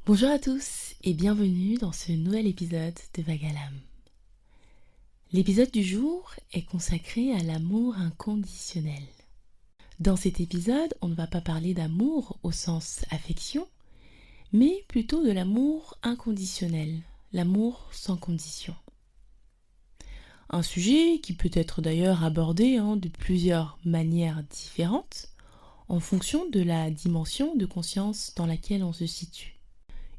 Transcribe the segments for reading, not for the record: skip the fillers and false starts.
Bonjour à tous et bienvenue dans ce nouvel épisode de Vague à l'âme. L'épisode du jour est consacré à l'amour inconditionnel. Dans cet épisode, on ne va pas parler d'amour au sens affection, mais plutôt de l'amour inconditionnel, l'amour sans condition. Un sujet qui peut être d'ailleurs abordé de plusieurs manières différentes en fonction de la dimension de conscience dans laquelle on se situe.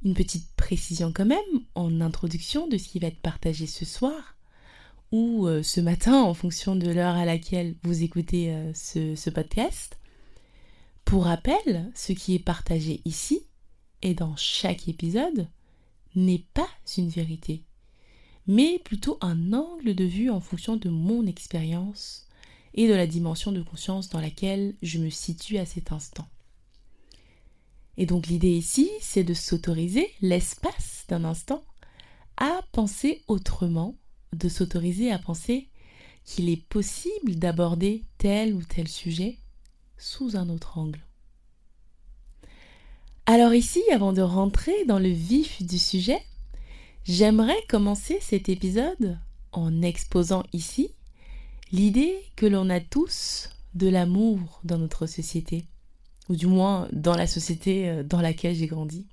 Une petite précision quand même en introduction de ce qui va être partagé ce soir ou ce matin en fonction de l'heure à laquelle vous écoutez ce podcast. Pour rappel, ce qui est partagé ici et dans chaque épisode n'est pas une vérité, mais plutôt un angle de vue en fonction de mon expérience et de la dimension de conscience dans laquelle je me situe à cet instant. Et donc l'idée ici, c'est de s'autoriser l'espace d'un instant à penser autrement, de s'autoriser à penser qu'il est possible d'aborder tel ou tel sujet sous un autre angle. Alors ici, avant de rentrer dans le vif du sujet, j'aimerais commencer cet épisode en exposant ici l'idée que l'on a tous de l'amour dans notre société. Ou du moins dans la société dans laquelle j'ai grandi.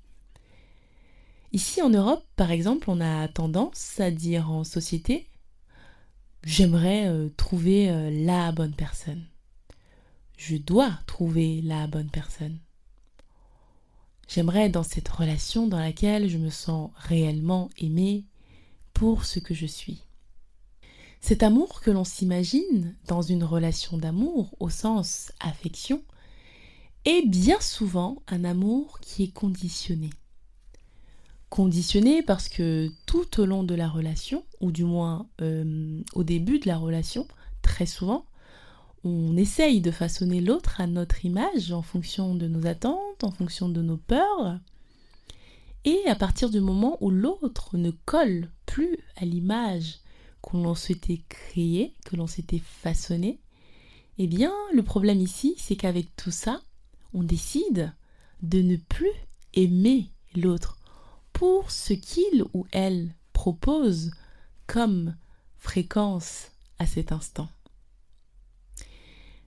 Ici en Europe, par exemple, on a tendance à dire en société « j'aimerais trouver la bonne personne ». Je dois trouver la bonne personne. J'aimerais dans cette relation dans laquelle je me sens réellement aimée pour ce que je suis. Cet amour que l'on s'imagine dans une relation d'amour au sens affection est bien souvent un amour qui est conditionné. Conditionné parce que tout au long de la relation, ou du moins au début de la relation, très souvent, on essaye de façonner l'autre à notre image en fonction de nos attentes, en fonction de nos peurs. Et à partir du moment où l'autre ne colle plus à l'image que l'on s'était créée, que l'on s'était façonnée, eh bien le problème ici, c'est qu'avec tout ça, on décide de ne plus aimer l'autre pour ce qu'il ou elle propose comme fréquence à cet instant.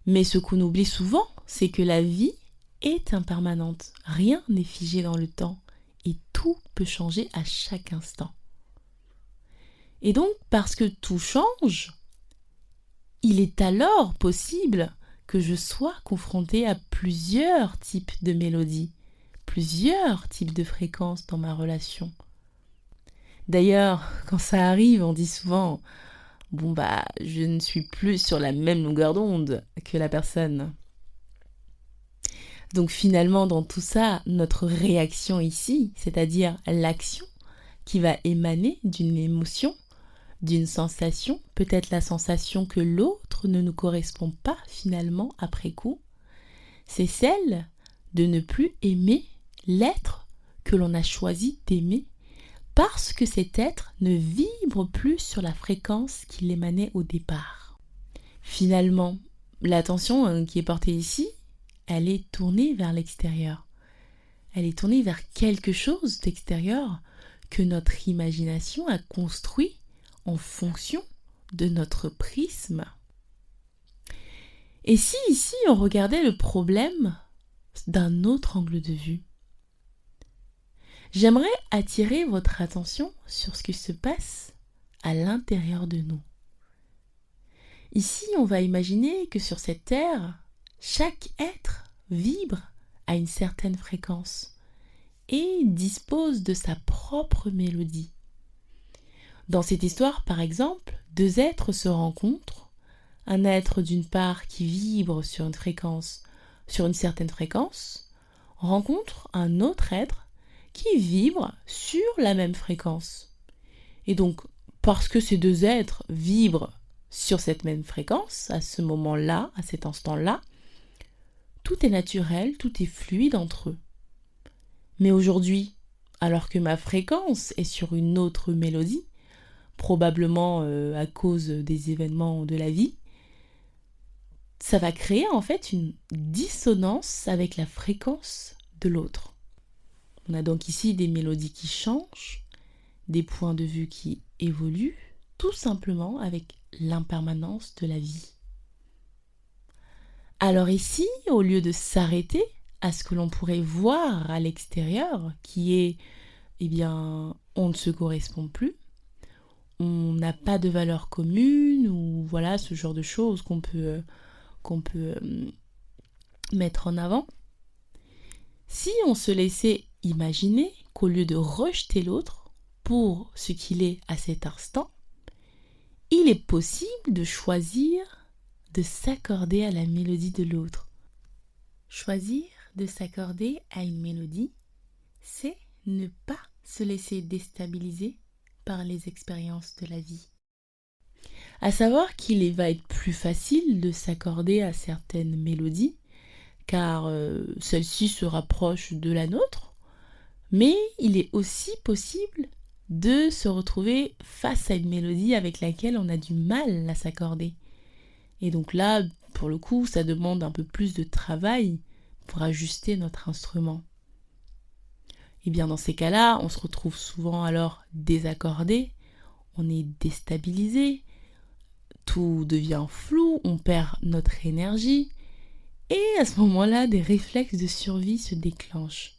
Mais ce qu'on oublie souvent, c'est que la vie est impermanente. Rien n'est figé dans le temps et tout peut changer à chaque instant. Et donc, parce que tout change, il est alors possible que je sois confrontée à plusieurs types de mélodies, plusieurs types de fréquences dans ma relation. D'ailleurs, quand ça arrive, on dit souvent « je ne suis plus sur la même longueur d'onde que la personne ». Donc finalement, dans tout ça, notre réaction ici, c'est-à-dire l'action qui va émaner d'une émotion, d'une sensation, peut-être la sensation que l'autre ne nous correspond pas finalement après coup, c'est celle de ne plus aimer l'être que l'on a choisi d'aimer parce que cet être ne vibre plus sur la fréquence qu'il émanait au départ. Finalement, l'attention qui est portée ici, elle est tournée vers l'extérieur. Elle est tournée vers quelque chose d'extérieur que notre imagination a construit en fonction de notre prisme. Et si ici on regardait le problème d'un autre angle de vue? J'aimerais attirer votre attention sur ce qui se passe à l'intérieur de nous. Ici, on va imaginer que sur cette terre, chaque être vibre à une certaine fréquence et dispose de sa propre mélodie. Dans cette histoire, par exemple, deux êtres se rencontrent. Un être d'une part qui vibre sur une fréquence, sur une certaine fréquence, rencontre un autre être qui vibre sur la même fréquence. Et donc, parce que ces deux êtres vibrent sur cette même fréquence, à ce moment-là, à cet instant-là, tout est naturel, tout est fluide entre eux. Mais aujourd'hui, alors que ma fréquence est sur une autre mélodie, probablement à cause des événements de la vie, ça va créer en fait une dissonance avec la fréquence de l'autre. On a donc ici des mélodies qui changent, des points de vue qui évoluent, tout simplement avec l'impermanence de la vie. Alors ici, au lieu de s'arrêter à ce que l'on pourrait voir à l'extérieur, qui est, on ne se correspond plus, on n'a pas de valeur commune, ou voilà, ce genre de choses qu'on peut mettre en avant. Si on se laissait imaginer qu'au lieu de rejeter l'autre pour ce qu'il est à cet instant, il est possible de choisir de s'accorder à la mélodie de l'autre. Choisir de s'accorder à une mélodie, c'est ne pas se laisser déstabiliser par les expériences de la vie. À savoir qu'il va être plus facile de s'accorder à certaines mélodies, car celle-ci se rapproche de la nôtre, mais il est aussi possible de se retrouver face à une mélodie avec laquelle on a du mal à s'accorder. Et donc là, pour le coup, ça demande un peu plus de travail pour ajuster notre instrument. Et bien dans ces cas-là, on se retrouve souvent alors désaccordé, on est déstabilisé, tout devient flou, on perd notre énergie, et à ce moment-là, des réflexes de survie se déclenchent.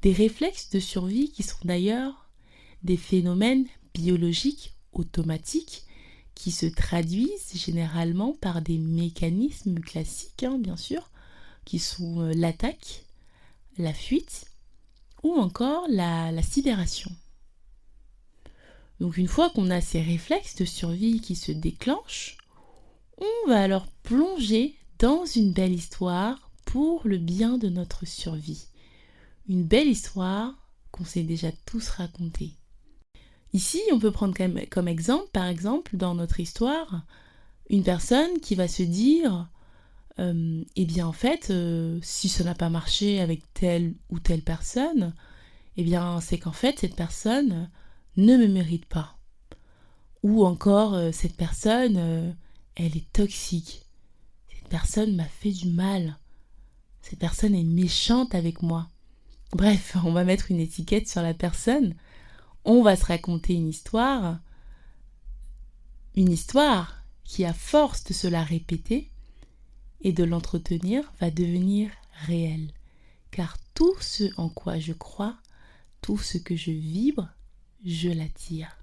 Des réflexes de survie qui sont d'ailleurs des phénomènes biologiques automatiques qui se traduisent généralement par des mécanismes classiques, bien sûr, qui sont l'attaque, la fuite ou encore la sidération. Donc une fois qu'on a ces réflexes de survie qui se déclenchent, on va alors plonger dans une belle histoire pour le bien de notre survie. Une belle histoire qu'on s'est déjà tous racontée. Ici, on peut prendre comme exemple, par exemple, dans notre histoire, une personne qui va se dire en fait, si ça n'a pas marché avec telle ou telle personne, c'est qu'en fait, cette personne ne me mérite pas. Ou encore, cette personne, elle est toxique. Cette personne m'a fait du mal. Cette personne est méchante avec moi. Bref, on va mettre une étiquette sur la personne. On va se raconter une histoire qui, à force de se la répéter et de l'entretenir, va devenir réelle. Car tout ce en quoi je crois, tout ce que je vibre, je l'attire.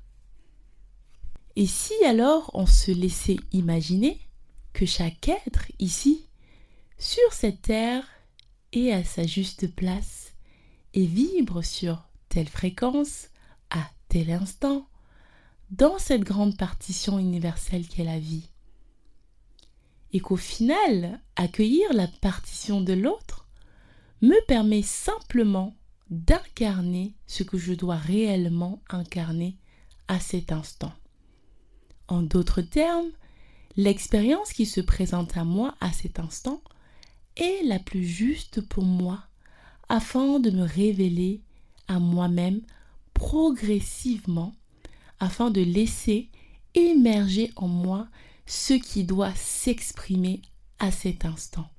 Et si alors on se laissait imaginer que chaque être ici, sur cette terre, est à sa juste place et vibre sur telle fréquence, à tel instant, dans cette grande partition universelle qu'est la vie. Et qu'au final, accueillir la partition de l'autre me permet simplement d'incarner ce que je dois réellement incarner à cet instant. En d'autres termes, l'expérience qui se présente à moi à cet instant est la plus juste pour moi, afin de me révéler à moi-même progressivement, afin de laisser émerger en moi ce qui doit s'exprimer à cet instant,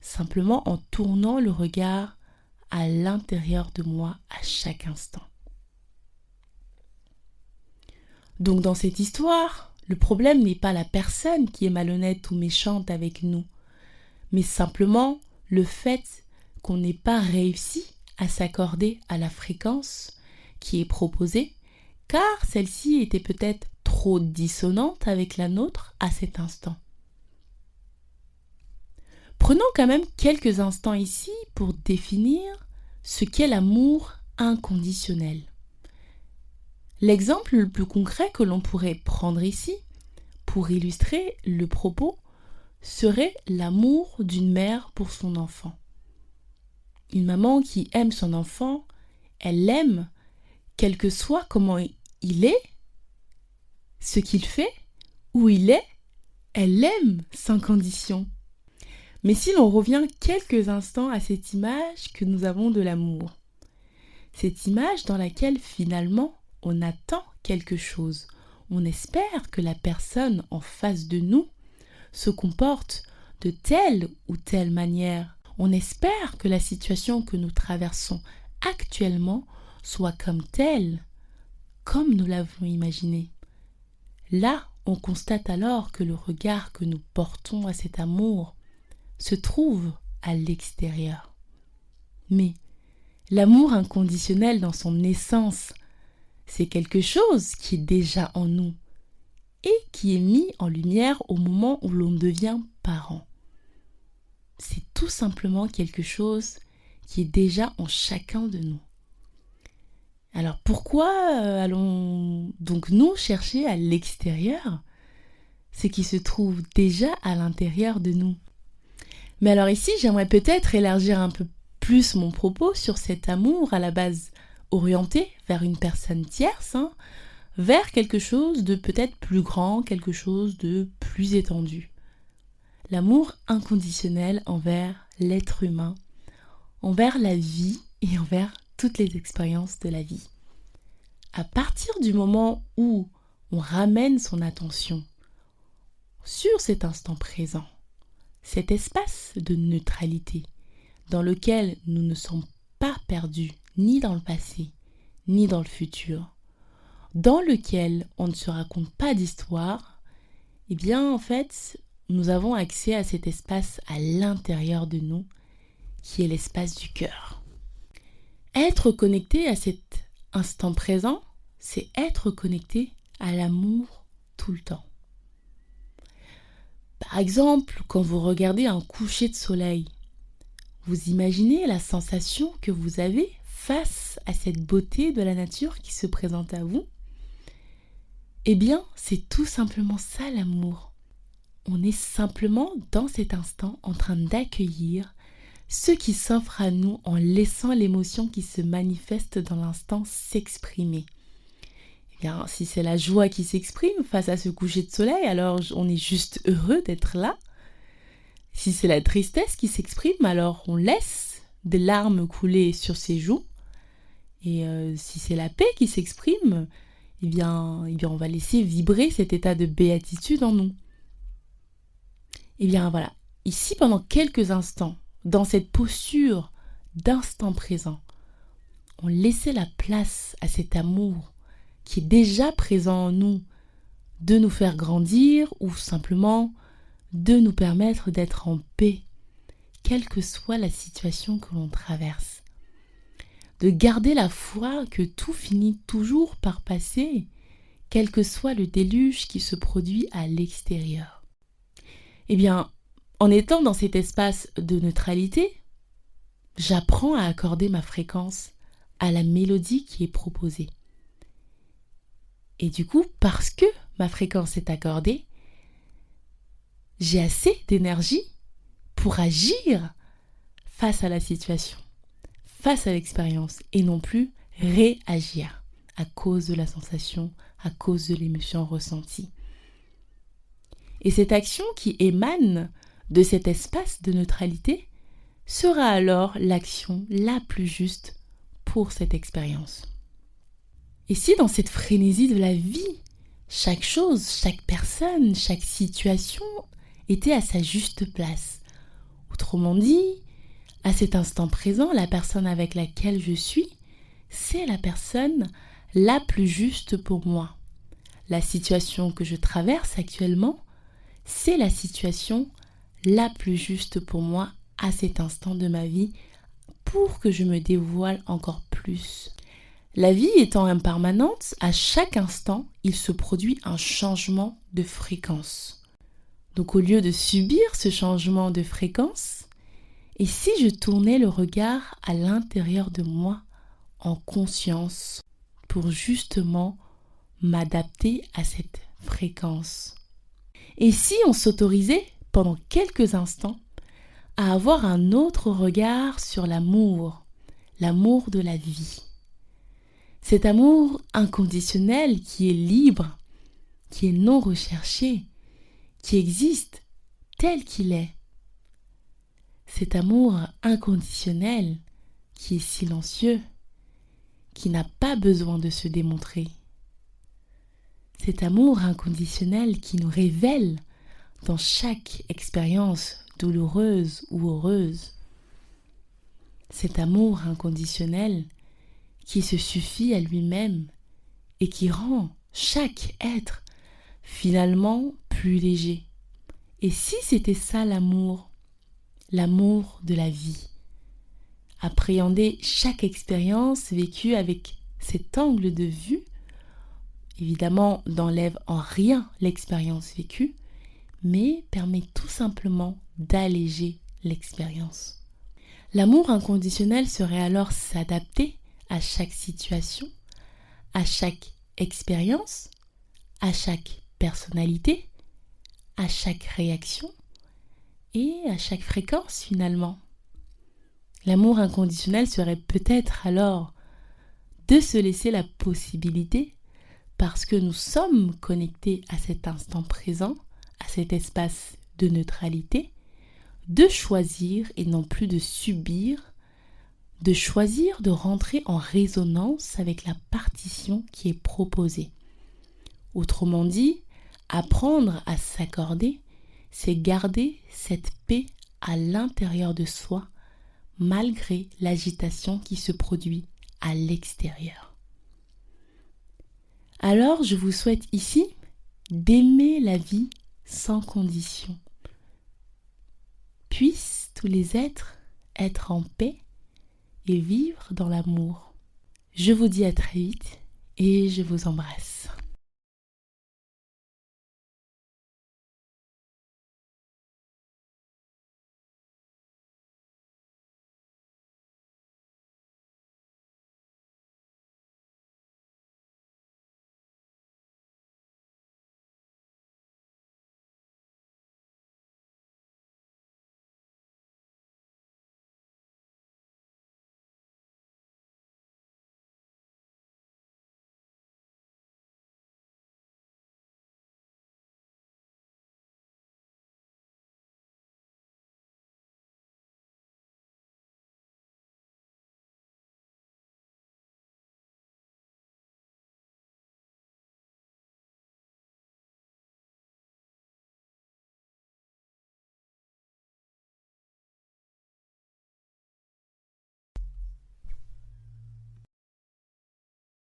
simplement en tournant le regard à l'intérieur de moi à chaque instant. Donc dans cette histoire, le problème n'est pas la personne qui est malhonnête ou méchante avec nous, mais simplement le fait qu'on n'ait pas réussi à s'accorder à la fréquence qui est proposée, car celle-ci était peut-être trop dissonante avec la nôtre à cet instant. Prenons quand même quelques instants ici pour définir ce qu'est l'amour inconditionnel. L'exemple le plus concret que l'on pourrait prendre ici, pour illustrer le propos, serait l'amour d'une mère pour son enfant. Une maman qui aime son enfant, elle l'aime, quel que soit comment il est, ce qu'il fait, où il est, elle l'aime sans condition. Mais si l'on revient quelques instants à cette image que nous avons de l'amour, cette image dans laquelle finalement on attend quelque chose, on espère que la personne en face de nous se comporte de telle ou telle manière, on espère que la situation que nous traversons actuellement soit comme tel, comme nous l'avons imaginé. Là, on constate alors que le regard que nous portons à cet amour se trouve à l'extérieur. Mais l'amour inconditionnel dans son essence, c'est quelque chose qui est déjà en nous et qui est mis en lumière au moment où l'on devient parent. C'est tout simplement quelque chose qui est déjà en chacun de nous. Alors pourquoi allons donc nous chercher à l'extérieur ce qui se trouve déjà à l'intérieur de nous? Mais alors ici, j'aimerais peut-être élargir un peu plus mon propos sur cet amour à la base orienté vers une personne tierce, vers quelque chose de peut-être plus grand, quelque chose de plus étendu. L'amour inconditionnel envers l'être humain, envers la vie et envers toutes les expériences de la vie. À partir du moment où on ramène son attention sur cet instant présent, cet espace de neutralité dans lequel nous ne sommes pas perdus ni dans le passé, ni dans le futur, dans lequel on ne se raconte pas d'histoire, eh bien en fait, nous avons accès à cet espace à l'intérieur de nous, qui est l'espace du cœur. Être connecté à cet instant présent, c'est être connecté à l'amour tout le temps. Par exemple, quand vous regardez un coucher de soleil, vous imaginez la sensation que vous avez face à cette beauté de la nature qui se présente à vous? Eh bien, c'est tout simplement ça l'amour. On est simplement dans cet instant en train d'accueillir ce qui s'offre à nous en laissant l'émotion qui se manifeste dans l'instant s'exprimer. Eh bien, si c'est la joie qui s'exprime face à ce coucher de soleil, alors on est juste heureux d'être là. Si c'est la tristesse qui s'exprime, alors on laisse des larmes couler sur ses joues. Et si c'est la paix qui s'exprime, eh bien, on va laisser vibrer cet état de béatitude en nous. Eh bien voilà, ici pendant quelques instants, dans cette posture d'instant présent, on laissait la place à cet amour qui est déjà présent en nous, de nous faire grandir ou simplement de nous permettre d'être en paix, quelle que soit la situation que l'on traverse. De garder la foi que tout finit toujours par passer, quel que soit le déluge qui se produit à l'extérieur. Eh bien, en étant dans cet espace de neutralité, j'apprends à accorder ma fréquence à la mélodie qui est proposée. Et du coup, parce que ma fréquence est accordée, j'ai assez d'énergie pour agir face à la situation, face à l'expérience, et non plus réagir à cause de la sensation, à cause de l'émotion ressentie. Et cette action qui émane de cet espace de neutralité sera alors l'action la plus juste pour cette expérience. Et si dans cette frénésie de la vie, chaque chose, chaque personne, chaque situation était à sa juste place. Autrement dit, à cet instant présent, la personne avec laquelle je suis, c'est la personne la plus juste pour moi. La situation que je traverse actuellement, c'est la situation la plus juste pour moi à cet instant de ma vie pour que je me dévoile encore plus. La vie étant impermanente, à chaque instant, il se produit un changement de fréquence. Donc au lieu de subir ce changement de fréquence, et si je tournais le regard à l'intérieur de moi en conscience pour justement m'adapter à cette fréquence? Et si on s'autorisait pendant quelques instants à avoir un autre regard sur l'amour de la vie? Cet amour inconditionnel qui est libre, qui est non recherché, qui existe tel qu'il est. Cet amour inconditionnel qui est silencieux, qui n'a pas besoin de se démontrer. Cet amour inconditionnel qui nous révèle dans chaque expérience douloureuse ou heureuse. cet amour inconditionnel qui se suffit à lui-même et qui rend chaque être finalement plus léger. Et si c'était ça l'amour de la vie, appréhender chaque expérience vécue avec cet angle de vue, évidemment n'enlève en rien l'expérience vécue, mais permet tout simplement d'alléger l'expérience. L'amour inconditionnel serait alors s'adapter à chaque situation, à chaque expérience, à chaque personnalité, à chaque réaction et à chaque fréquence finalement. L'amour inconditionnel serait peut-être alors de se laisser la possibilité, parce que nous sommes connectés à cet instant présent, à cet espace de neutralité, de choisir et non plus de subir, de choisir de rentrer en résonance avec la partition qui est proposée. Autrement dit, apprendre à s'accorder, c'est garder cette paix à l'intérieur de soi, malgré l'agitation qui se produit à l'extérieur. Alors, je vous souhaite ici d'aimer la vie sans condition. Puissent tous les êtres être en paix et vivre dans l'amour. Je vous dis à très vite et je vous embrasse.